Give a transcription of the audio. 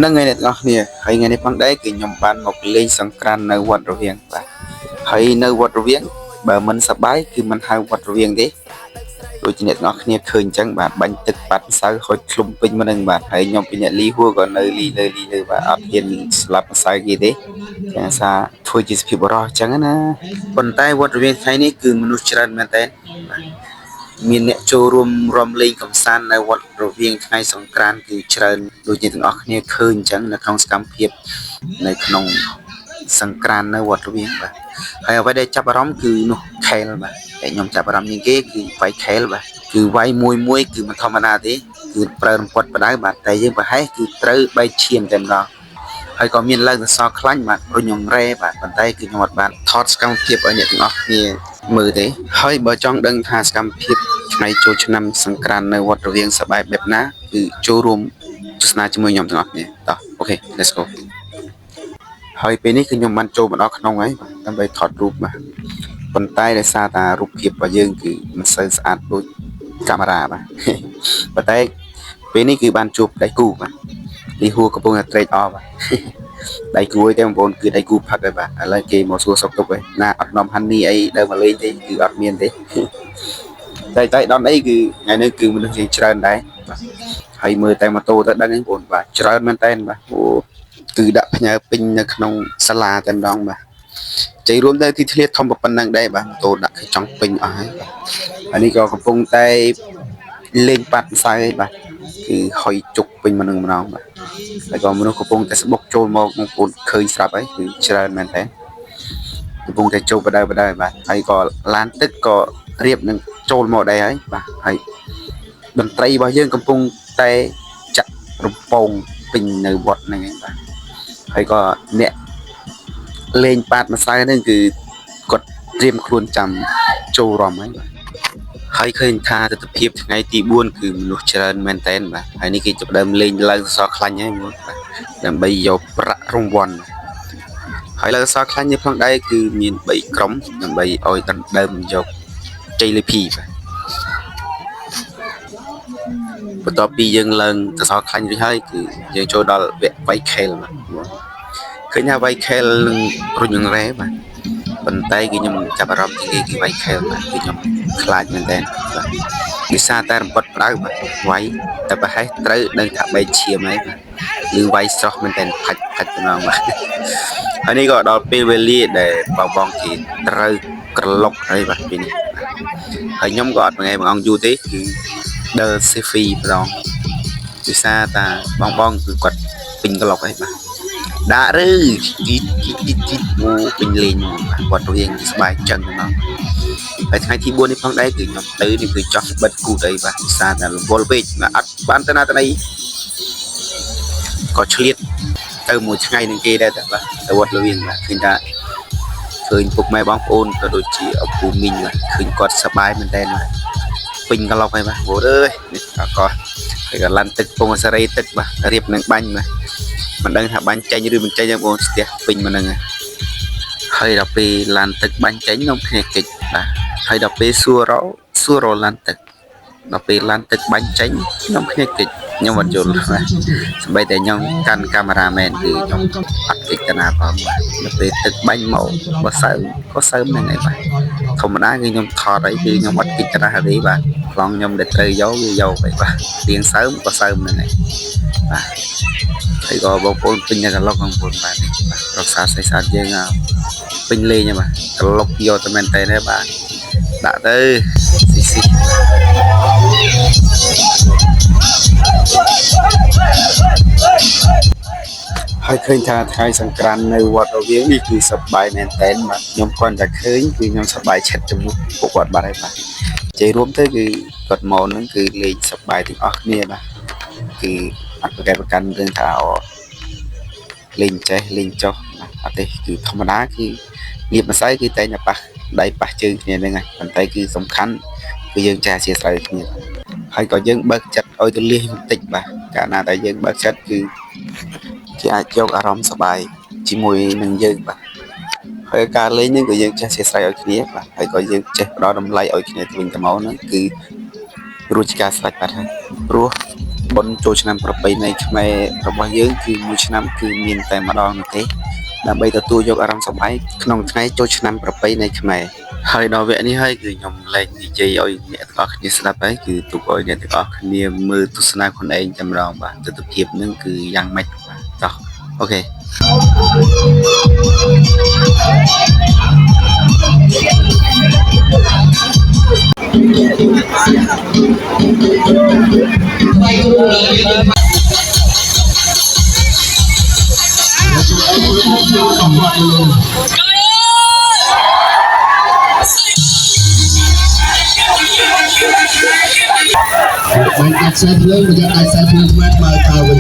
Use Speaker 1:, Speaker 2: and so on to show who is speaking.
Speaker 1: នឹងថ្ងៃនេះទាំងអស់គ្នាហើយថ្ងៃនេះផងដែរគឺខ្ញុំបានមកលេងសង្ក្រាន្តនៅវត្តរវៀងបាទហើយនៅវត្តរវៀងបើមិនសប្បាយគឺមិនហៅវត្តរវៀងទេដូចជាអ្នកទាំងអស់គ្នាឃើញអញ្ចឹងបាទបាញ់ទឹកបាត់ម្សៅហុចឃ្លុំពេញមកនឹងបាទហើយខ្ញុំពីអ្នកលីហួរក៏នៅលីលើបាទអត់ហ៊ានស្លាប់ម្សៅគេទេចាសារធ្វើជាសុភាពបរោះអញ្ចឹងណាប៉ុន្តែវត្តរវៀងថ្ងៃនេះគឺមនុស្សច្រើនមែនតើមានអ្នកចូលរួមរំលែងកំសាន្តនៅវត្តរវៀងថ្ងៃសង្ក្រាន្តគឺច្រើនដូចជាទាំងអស់គ្នាឃើញអញ្ចឹងនៅក្នុងសកម្មភាពនៅក្នុងសង្ក្រាន្តនៅវត្តរវៀងបាទហើយអ្វីដែលចាប់អារម្មណ៍គឺនោះខេលបាទតែខ្ញុំចាប់អារម្មណ៍ជាងគេគឺវាយខេលបាទគឺវាយមួយគឺមិនធម្មតាទេគឺប្រើរំពាត់បដៅបាទតែយើងប្រហែលគឺត្រូវបែកឈាមតែម្ដងហើយក៏មានឡើងសសរខ្លាញ់បាទព្រោះខ្ញុំរ៉េបាទប៉ុន្តែគឺខ្ញុំអត់បានថតសកម្មភាពឲ្យអ្នកទាំងអស់គ្នាមើលទេហើយបើចង់ដឹងថាសកម្មភាពថ្ងៃចូលឆ្នាំសង្ក្រាន្តនៅវត្តរវៀងសប្បាយបែបណាគឺចូលរួមទស្សនាជាមួយខ្ញុំទាំងអស់គ្នាតោះអូខេ let's go ហើយពេលនេះគឺខ្ញុំបានចូលមកដល់ក្នុងហើយដើម្បីថតរូបបាទប៉ុន្តែដោយសារតារូបភាពរបស់យើងគឺមិនសូវស្អាតដូចកាមេរ៉ាបាទប៉ុន្តែពេលនេះគឺបានជួបដៃគូបាទលីហួរកំពុងតែត្រេកអរបាទដៃគូអីទេបងប្អូនគឺដៃគូផឹកហើយបាទឥឡូវគេមកសួរសុខទុក្ខហើយណាអត់នាំហាន់នីអីដើរមកលេងទេគឺអត់មានទេតែដនអីគឺថ្ងៃនេះគឺមនុស្សជាច្រើនដែរបាទហើយមើលតែម៉ូតូទៅដឹងហ្នឹងបងប្អូនបាទច្រើនមែនតើបាទអូគឺដាក់ផ្ញើពេញនៅក្នុងសាលាតែម្ដងបាទចៃរួមទៅទីធ្លាធំប៉ុណ្ណឹងដែរបាទម៉ូតូដាក់ចង់ពេញអស់ហើយហើយនេះក៏កំពុងតែលេងប៉ាត់ម្សៅហើយបាទគឺហុយជុកពេញមកនឹងម្ដងបាទហើយក៏មនុស្សកំពុងតែស្បុកចូលមកបងប្អូនឃើញស្រាប់ហើយគឺច្រើនមែនតើកំពុងតែចូលបដៅបាទហើយក៏ឡានទឹកក៏រៀបនឹងចូលមកដែរហើយបាទហើយតន្ត្រីរបស់យើងកំពុងតែចាក់រំពងពេញនៅវត្តហ្នឹងឯងបាទហើយក៏អ្នកលេងប៉ាតម្សៅហ្នឹងគឺគាត់ត្រៀមខ្លួនចាំចូលរំហើយបាទហើយឃើញថាទស្សនវិជ្ជាថ្ងៃទី4គឺមនុស្សច្រើនមែនតើបាទហើយនេះគេចាប់ដើមលេងឡើងសសរខ្លាញ់ហើយបាទដើម្បីយកប្រាក់រង្វាន់ហើយឡើងសសរខ្លាញ់នេះផងដែរគឺមាន3ក្រុមដើម្បីឲ្យដណ្ដើមយកជ័យលាភីបាទបន្ទាប់ពីយើងឡើងសសរខ្លាញ់រួចហើយគឺយើងចូលដល់វគ្គវាយខេលបាទឃើញថាវាយខេលនឹងរុញនឹងរ៉េបាទប៉ុន្តែគឺខ្ញុំចាប់អារម្មណ៍ជាងគេគឺវាយខេលបាទគឺខ្ញុំខ្លាចមែនតើបាទវិសាតែរំពត់ផ្ដៅបាទវាយតែប្រហែលត្រូវដឹងថាបែកឈាមហើយបាទឬវាយស្រស់មែនតើផាច់ទៅមកបាទហើយនេះក៏ដល់ពេលវេលាដែលបងគេត្រូវក្រឡុកហើយបាទពេលនេះហើយខ្ញុំក៏អត់បងអង្គយូរទេគឺដើរសេហ្វីម្ដងវិសាតាបងគឺគាត់ពេញក្លុកហើយបាទដាក់ឬជីអូពេញលេងគាត់រៀងស្បែកចឹងហ្នឹងហើយថ្ងៃទី4នេះផងដែរគឺខ្ញុំទៅនេះគឺចោះបិទគូទៅបាទវិសាតែរវល់ពេកអត់បានទៅណាទៅណីក៏ឆ្លៀតទៅមួយថ្ងៃនឹងគេដែរបាទទៅវត្តលវៀងបាទឃើញថាឃើញពុកម៉ែបងប្អូនក៏ដូចជាឪពុកមីងបាទឃើញគាត់សប្បាយមែនតើពេញក្លុកហើយបាទបងអើយក៏ហើយក៏ឡាន់ទឹកពងសេរីទឹកបាទរៀបនឹងបាញ់បាទមិនដឹងថាបាញ់ចេញឬមិនចេញទេបងស្ទះពេញមកហ្នឹងហើយដល់ពេលឡានទឹកបាញ់ចេញខ្ញុំគ្នាកិច្ចបាទហើយដល់ពេលសួរឡានទឹកដល់ពេលឡានទឹកបាញ់ចេញខ្ញុំគ្នាកិច្ចខ្ញុំអត់យល់បាទសម្បីតែខ្ញុំកាន់កាមេរ៉ាមែនគឺខ្ញុំអត់កិច្ចតាណាផងដល់ពេលទឹកបាញ់មកបើសើមក៏សើមហ្នឹងឯងបាទធម្មតាគឺខ្ញុំថតអីគឺខ្ញុំអត់កិច្ចតាណាទេបាទខ្លងខ្ញុំដែលត្រូវយកគឺយកទៅបាទរៀងសើមក៏សើមហ្នឹងឯងបាទហើយក៏បងប្អូនពេញតែក្លុកបងប្អូនបាទរក្សាស្អីស្អាតយើងពេញលេងហ្នឹងបាទក្លុកយកតែមែនតើបាទដាក់ទៅស៊ីហើយឃើញថាថ្ងៃសង្ក្រាន្តនៅវត្តរវៀងនេះគឺសប្បាយមែនតើបាទខ្ញុំគ្រាន់តែឃើញគឺខ្ញុំសប្បាយចិត្តជាមួយពួកគាត់បាត់ហើយបាទជ័យរួមទៅគឺគាត់មកហ្នឹងគឺលេងសប្បាយទាំងអស់គ្នាបាទគឺអត់ប្រកែកប្រកាន់រឿងថាលេងចេះលេងចុះអត់ទេគឺធម្មតាគឺលៀបម្សៅគឺតែងតែប៉ះដៃប៉ះជើងគ្នាហ្នឹងហើយប៉ុន្តែគឺសំខាន់គឺយើងចេះអធ្យាស្រ័យគ្នាហើយក៏យើងបើកចិត្តឲ្យទៅលះបន្តិចបាទកាលណាតែយើងបើកចិត្តគឺគេអាចយកអារម្មណ៍សប្បាយជាមួយនឹងយើងបាទហើយការលេងនេះក៏យើងចេះអធ្យាស្រ័យឲ្យគ្នាបាទហើយក៏យើងចេះផ្ដល់តម្លៃឲ្យគ្នាទៅវិញទៅមកហ្នឹងគឺរួចជាការស្រេចបាត់ហើយព្រោះ បុណ្យចូលឆ្នាំប្រពៃណីខ្មែររបស់យើងគឺមួយឆ្នាំគឺមានតែម្ដងនោះទេដើម្បីទទួលយកអារម្មណ៍សប្បាយក្នុងថ្ងៃចូលឆ្នាំប្រពៃណីខ្មែរហើយដល់វគ្គនេះហើយគឺខ្ញុំលែងនិយាយឲ្យអ្នកទាំងអស់គ្នាស្ដាប់ហើយគឺទុកឲ្យអ្នកទាំងអស់គ្នាមើលទស្សនាខ្លួនឯងតែម្ដងបាទទស្សនវិជ្ជានឹងគឺយ៉ាងម៉េចបាទតោះអូខេ
Speaker 2: Mình đặt xe phương, mình đặt xe phương mát mời tàu mình.